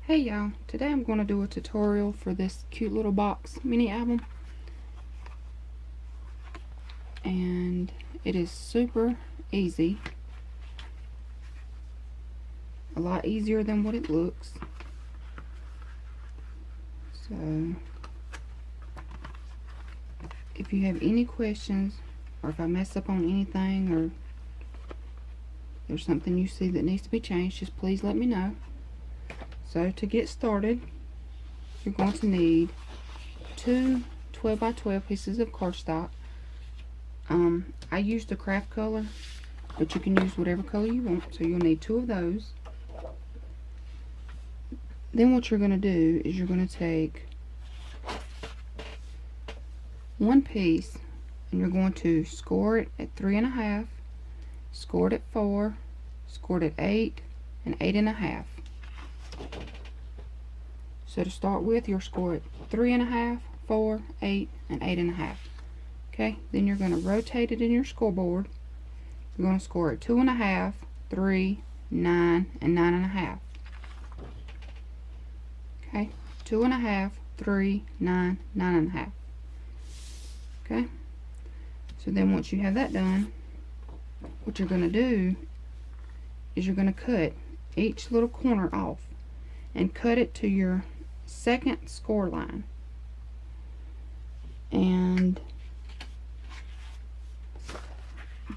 Hey y'all, today I'm going to do a tutorial for this cute little box mini album, and it is super easy, a lot easier than what it looks. So if you have any questions, or if I mess up on anything, or there's something you see that needs to be changed, just please let me know. So to get started, you're going to need two 12 by 12 pieces of cardstock. I used a craft color, but you can use whatever color you want, so you'll need two of those. Then what you're going to do is you're going to take one piece and you're going to score it at 3.5, score it at 4, score it at 8, and 8.5. So to start with, you'll score it 3.5, 4, 8, and 8.5. Okay, then you're going to rotate it in your scoreboard. You're going to score it 2.5, 3, 9, and 9.5. Okay, 2.5, 3, 9, 9.5. Okay, so then once you have that done, what you're going to do is you're going to cut each little corner off and cut it to your second score line. And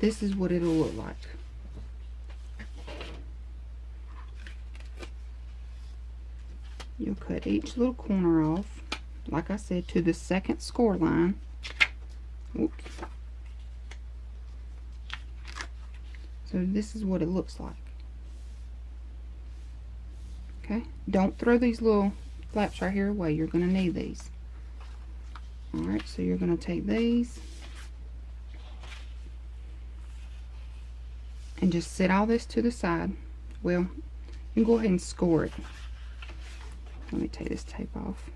this is what it'll look like. You'll cut each little corner off, like I said, to the second score line. Oops. So this is what it looks like. Okay, don't throw these little flaps right here away. You're going to need these. Alright, so you're going to take these and just set all this to the side. Well, you can go ahead and score it. Let me take this tape off.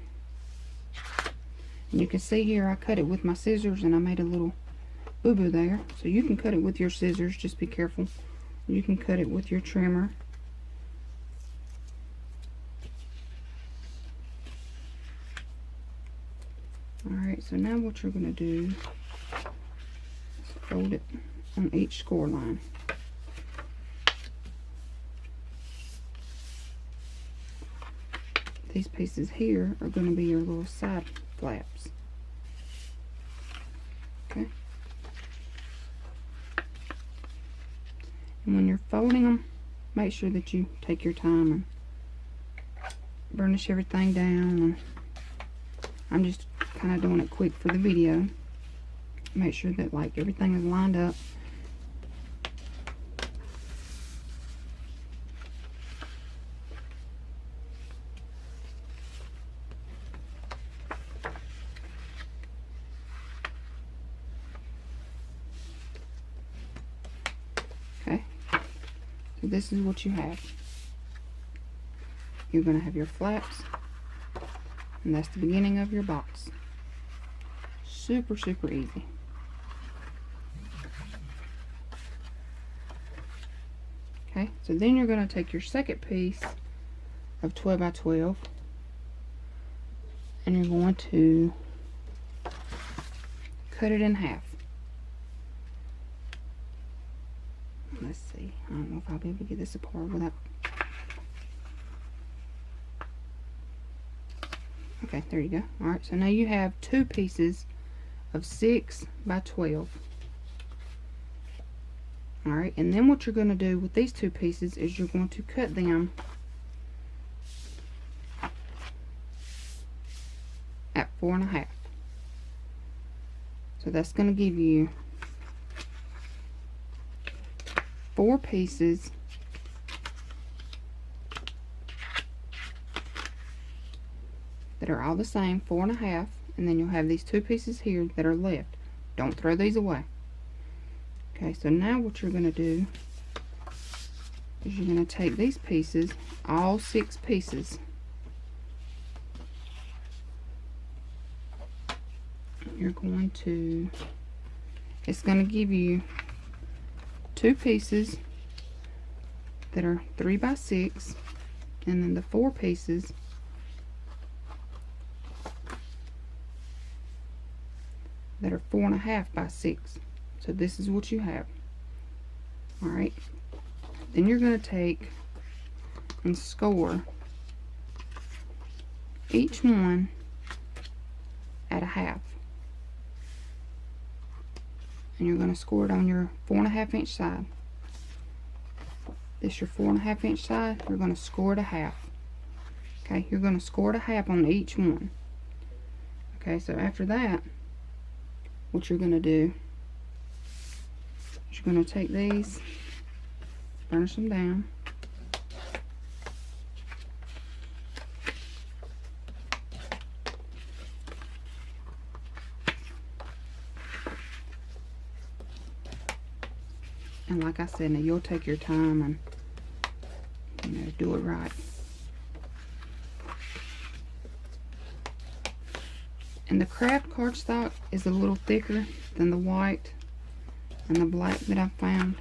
And you can see here I cut it with my scissors and I made a little boo-boo there. So you can cut it with your scissors, just be careful. You can cut it with your trimmer. Alright, so now what you're going to do is fold it on each score line. These pieces here are going to be your little side flaps. Okay. And when you're folding them, make sure that you take your time and burnish everything down. And I'm just kind of doing it quick for the video. Make sure that like everything is lined up. Okay, so this is what you have. You're going to have your flaps, and that's the beginning of your box. Super, super easy. Okay, so then you're going to take your second piece of 12 by 12 and you're going to cut it in half. Let's see, I don't know if I'll be able to get this apart without. Okay, there you go. Alright, so now you have two pieces of 6 by 12. Alright, and then what you're going to do with these two pieces is you're going to cut them at 4.5. So that's going to give you 4 pieces that are all the same, 4.5, and then you'll have these two pieces here that are left. Don't throw these away. Okay, so now what you're going to do is you're going to take these pieces, all 6 pieces, you're going to, it's going to give you 2 pieces that are 3 by 6, and then the 4 pieces that are 4.5 by 6. So this is what you have. Alright, then you're going to take and score each one at a half. And you're going to score it on your 4.5 inch side. This your 4.5 inch side, you're going to score it a half. Okay, you're going to score it a half on each one. Okay, so after that, what you're going to do is you're going to take these, burnish them down. And like I said, now you'll take your time and, you know, do it right. And the craft cardstock is a little thicker than the white and the black that I found.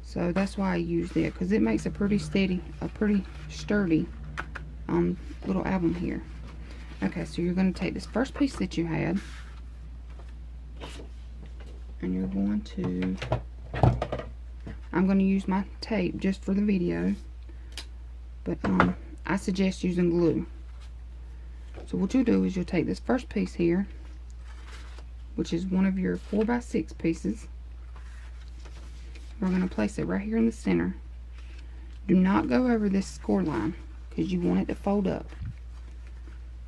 So that's why I used it, because it makes a pretty steady, a pretty sturdy little album here. Okay, so you're going to take this first piece that you had, and you're going to, I'm going to use my tape just for the video, but I suggest using glue. So what you'll do is you'll take this first piece here, which is one of your 4 by 6 pieces. We're going to place it right here in the center. Do not go over this score line, because you want it to fold up.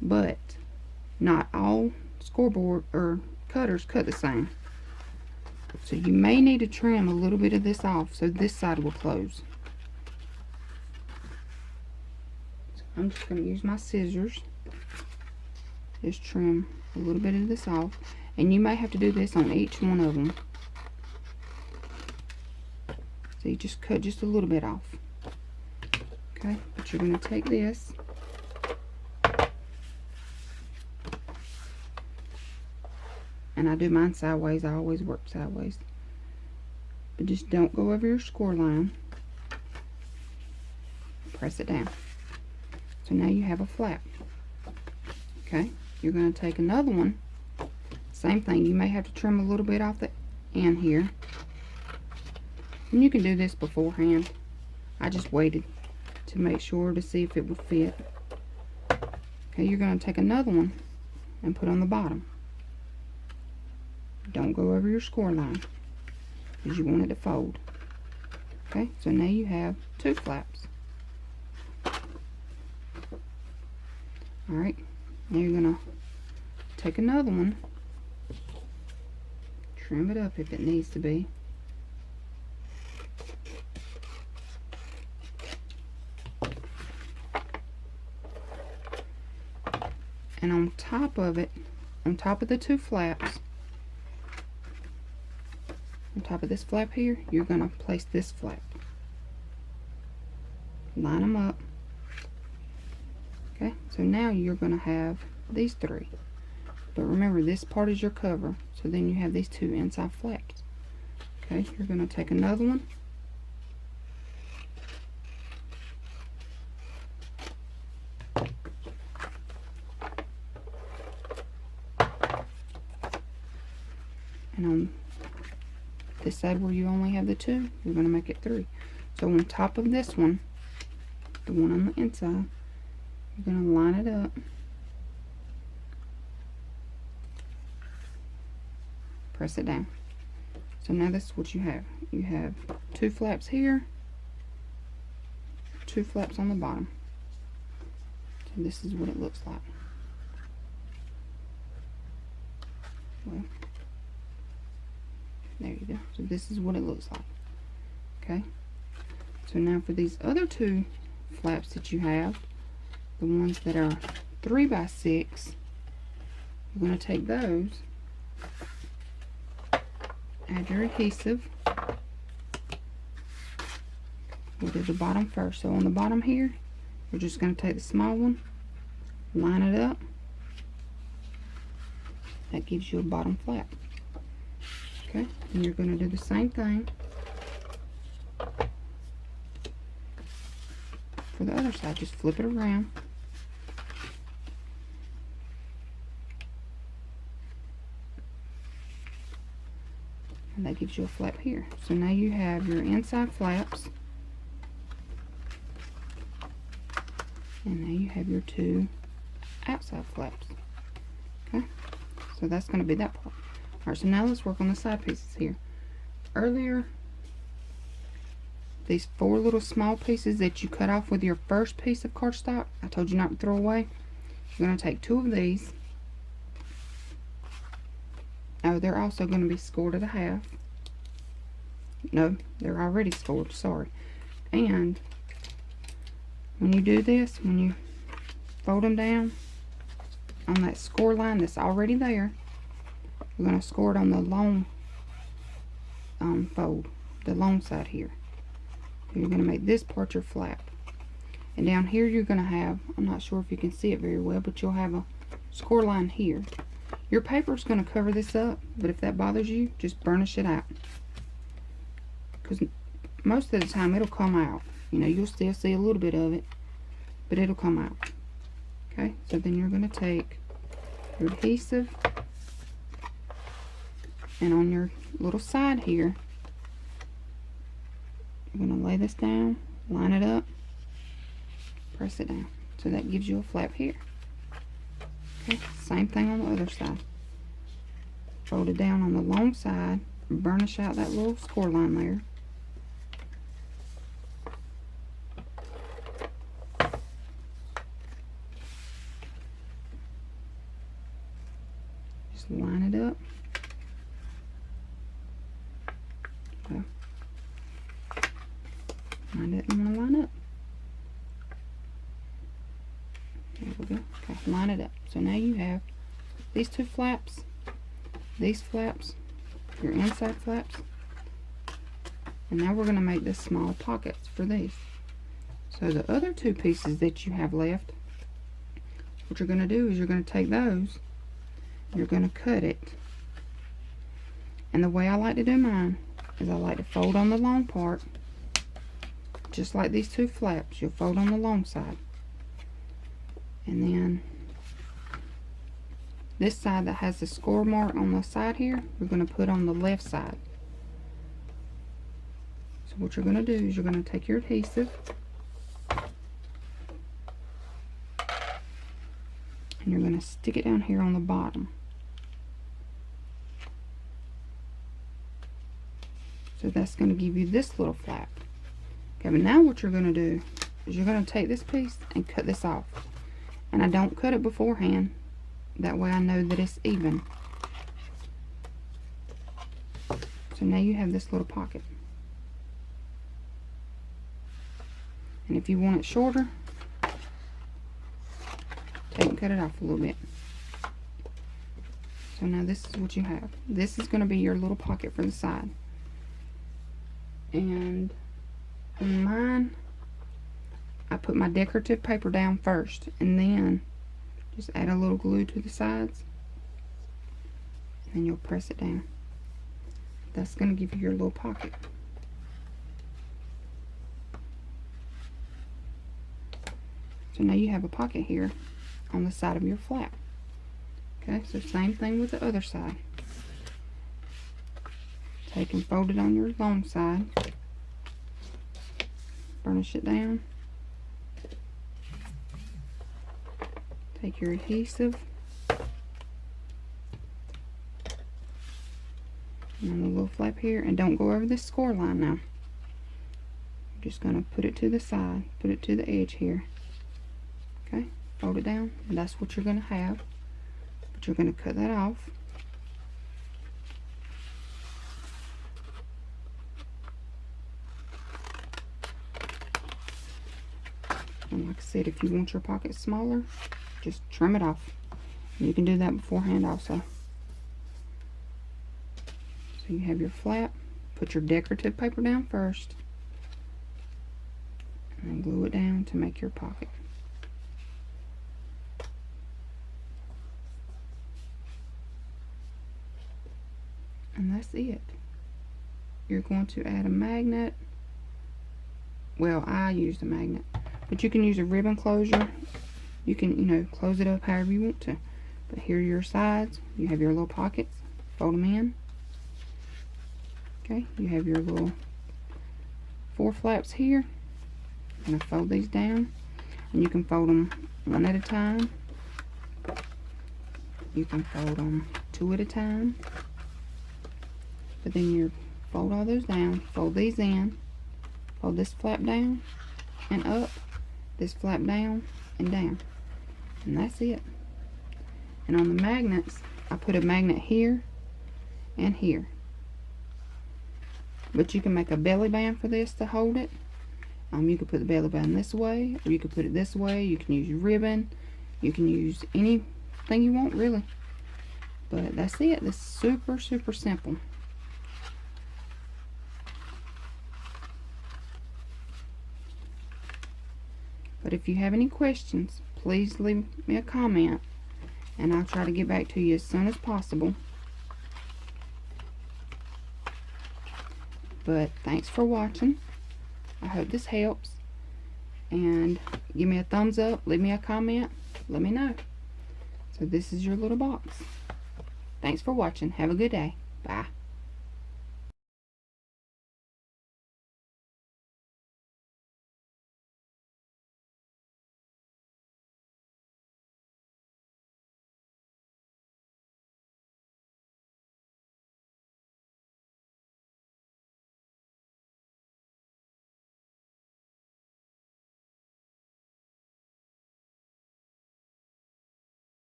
But not all scoreboard or cutters cut the same. So you may need to trim a little bit of this off so this side will close. So I'm just going to use my scissors. Just trim a little bit of this off. And you may have to do this on each one of them. So you just cut just a little bit off. Okay, but you're going to take this. And I do mine sideways. I always work sideways. But just don't go over your score line. Press it down. So now you have a flap. Okay, you're going to take another one. Same thing. You may have to trim a little bit off the end here. And you can do this beforehand. I just waited to make sure to see if it would fit. Okay, you're going to take another one and put on the bottom. Don't go over your score line, because you want it to fold. Okay, so now you have 2 flaps. Alright, now you're going to take another one, trim it up if it needs to be. And on top of it, on top of the 2 flaps, on top of this flap here, you're going to place this flap. Line them up. Okay, so now you're going to have these 3. But remember, this part is your cover, so then you have these 2 inside flaps. Okay, you're going to take another one. And on this side where you only have the 2, you're going to make it 3. So on top of this one, the one on the inside, you're going to line it up, press it down. So now this is what you have. You have 2 flaps here, 2 flaps on the bottom. So this is what it looks like. Well, there you go. So this is what it looks like. Okay. So now for these other 2 flaps that you have, the ones that are 3 by 6, you're going to take those, add your adhesive. We'll do the bottom first. So on the bottom here, we're just going to take the small one, line it up. That gives you a bottom flap. Okay, and you're going to do the same thing for the other side. Just flip it around. And that gives you a flap here. So now you have your inside flaps. And now you have your two outside flaps. Okay, so that's going to be that part. Alright, so now let's work on the side pieces here. Earlier, these 4 little small pieces that you cut off with your first piece of cardstock, I told you not to throw away. You're going to take 2 of these. Oh, they're also going to be scored at a half. No, they're already scored, sorry. And when you do this, when you fold them down on that score line that's already there, you're going to score it on the long fold, the long side here. You're going to make this part your flap. And down here you're going to have, I'm not sure if you can see it very well, but you'll have a score line here. Your paper is going to cover this up, but if that bothers you, just burnish it out. Because most of the time it'll come out. You know, you'll still see a little bit of it, but it'll come out. Okay, so then you're going to take your adhesive, and on your little side here, you're going to lay this down, line it up, press it down. So that gives you a flap here. Okay, same thing on the other side. Fold it down on the long side, burnish out that little score line there. Just line it up. Okay. Mine didn't want to line up. There we go. Okay, line it up. So now you have these 2 flaps, these flaps, your inside flaps, and now we're going to make the small pockets for these. So the other 2 pieces that you have left, what you're going to do is you're going to take those, you're going to cut it. And the way I like to do mine is I like to fold on the long part, just like these 2 flaps. You'll fold on the long side. And then this side that has the score mark on the side here, we're going to put on the left side. So what you're going to do is you're going to take your adhesive and you're going to stick it down here on the bottom. So that's going to give you this little flap. Okay, but now what you're going to do is you're going to take this piece and cut this off. And I don't cut it beforehand. That way I know that it's even. So now you have this little pocket. And if you want it shorter, take and cut it off a little bit. So now this is what you have. This is going to be your little pocket for the side. And on mine, I put my decorative paper down first, and then just add a little glue to the sides, and then you'll press it down. That's going to give you your little pocket. So now you have a pocket here on the side of your flap. Okay, so same thing with the other side. Take and fold it on your long side, burnish it down, take your adhesive, and on the little flap here, and don't go over this score line now. You're just going to put it to the side, put it to the edge here. Okay, fold it down, and that's what you're going to have. But you're going to cut that off. And like I said, if you want your pocket smaller, just trim it off. You can do that beforehand also. So you have your flap. Put your decorative paper down first, and then glue it down to make your pocket. And that's it. You're going to add a magnet. Well, I used a magnet. But you can use a ribbon closure. You can, you know, close it up however you want to. But here are your sides. You have your little pockets. Fold them in. Okay, you have your little 4 flaps here. I'm going to fold these down. And you can fold them one at a time. You can fold them 2 at a time. But then you fold all those down. Fold these in. Fold this flap down and up. This flap down and down. And that's it. And on the magnets, I put a magnet here and here. But you can make a belly band for this to hold it. You can put the belly band this way, or you can put it this way. You can use ribbon. You can use anything you want, really. But that's it. This is super, super simple. But if you have any questions, please leave me a comment, and I'll try to get back to you as soon as possible. But thanks for watching. I hope this helps. And give me a thumbs up, leave me a comment, let me know. So this is your little box. Thanks for watching. Have a good day. Bye.